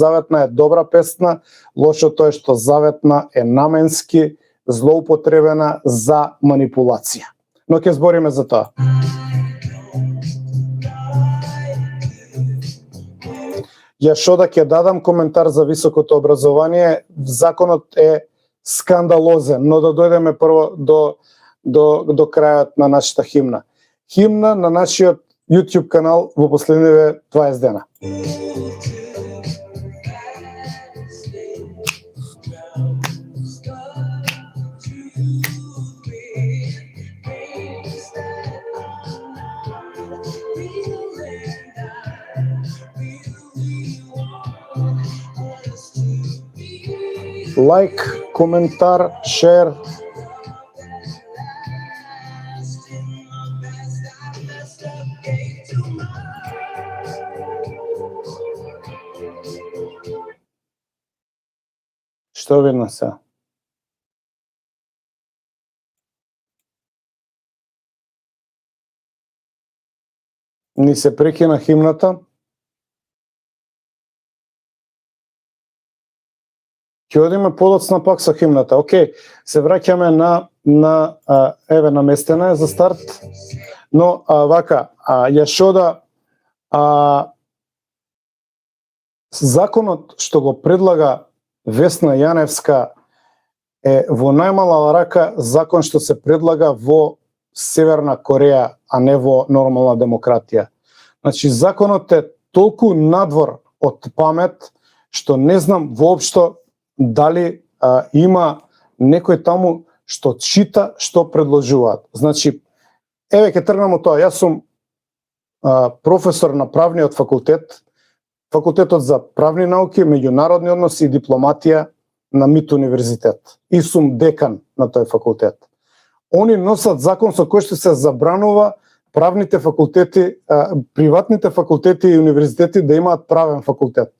Заветна е добра песна, лошото е што Заветна е наменски злоупотребена за манипулација. Но ќе збориме за тоа. Ја што да ќе дадам коментар за високото образование, законот е скандалозен, но да дојдеме прво до крајот на нашата химна. Химна на нашиот YouTube канал во последниве 20 дена. Лайк, коментар, шер. Што видно се? Ни се прекина химната. Ќе одиме подоцна пак со химната. Океј, се враќаме на еве наместена е за старт. Но вака, ја што да законот што го предлага Весна Јаневска е во најмала рака закон што се предлага во Северна Кореја, а не во нормална демократија. Значи, законот е толку надвор од памет, што не знам воопшто дали има некој таму што чита, што предложуваат. Значи, еве ќе тргнам од тоа. Јас сум професор на правниот факултет, Факултетот за правни науки, меѓународни односи и дипломатија на МИТ универзитет. И сум декан на тој факултет. Они носат закон со кој што се забранува правните факултети, приватните факултети и универзитети да имаат правен факултет.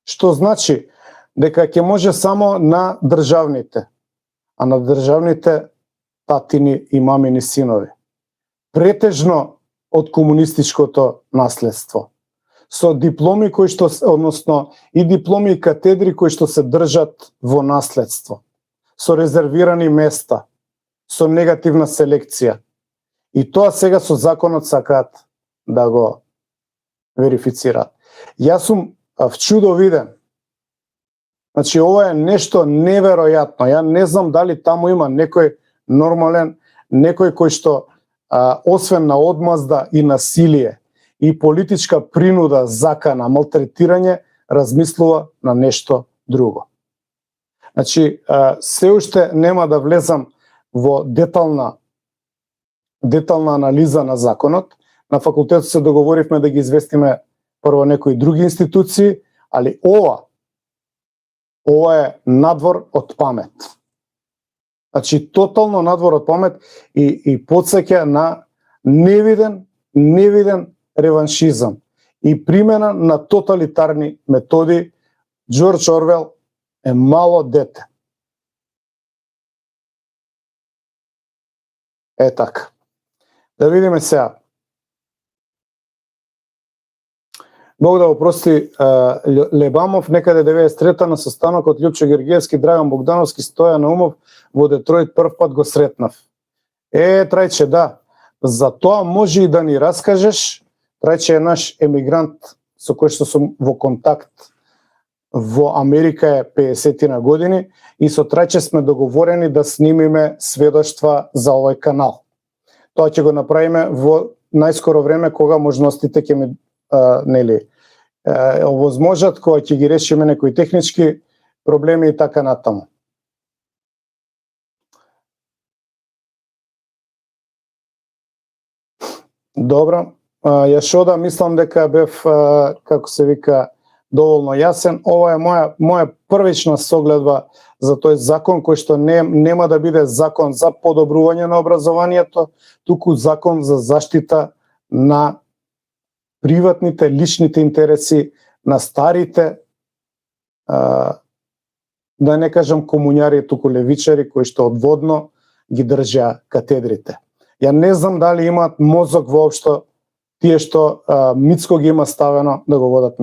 Што значи дека ќе може само на државните, а на државните татини и мамини синови. Претежно од комунистичкото наследство. Со дипломи кои што, односно и дипломи и катедри кои што се држат во наследство. Со резервирани места, со негативна селекција. И тоа сега со законот сакаат да го верифицираат. Јас сум вчудовиден. Значи, ова е нешто неверојатно. Ја не знам дали таму има некој нормален, некој кој што освен на одмазда и насилие и политичка принуда, закана, малтретирање, размислува на нешто друго. Значи, се уште нема да влезам во детална анализа на законот. На факултетот се договоривме да ги известиме прво некои други институции, али ова е надвор од памет. Значи, тотално надвор од памет и потсеќа на невиден реваншизам и примена на тоталитарни методи. Џорџ Орвел е мало дете. Е така. Да видиме сега. Бог да опрости Лебамов, некаде 93-та на состанок од Љупчо Гергиевски, Драган Богдановски, Стојан Наумов во Детройт прв пат го сретнав. Трајче, да, за тоа може и да ни раскажеш. Трајче е наш емигрант со кој што сум во контакт во Америка е 50 години и со Трајче сме договорени да снимиме сведоштва за овој канал. Тоа ќе го направиме во најскоро време кога можностите ќе ми овозможат, кога ќе ги решиме некои технички проблеми и така натаму. Добро, ја што да мислам дека бев, како се вика, доволно јасен. Ова е моја првична согледба за тој закон, кој што нема да биде закон за подобрување на образованието, туку закон за заштита на приватните, личните интереси на старите, да не кажам комуњари, туку левичари, кои што одводно ги држа катедрите. Ја не знам дали имаат мозок воопшто тие што Мицко ги има ставено да го водат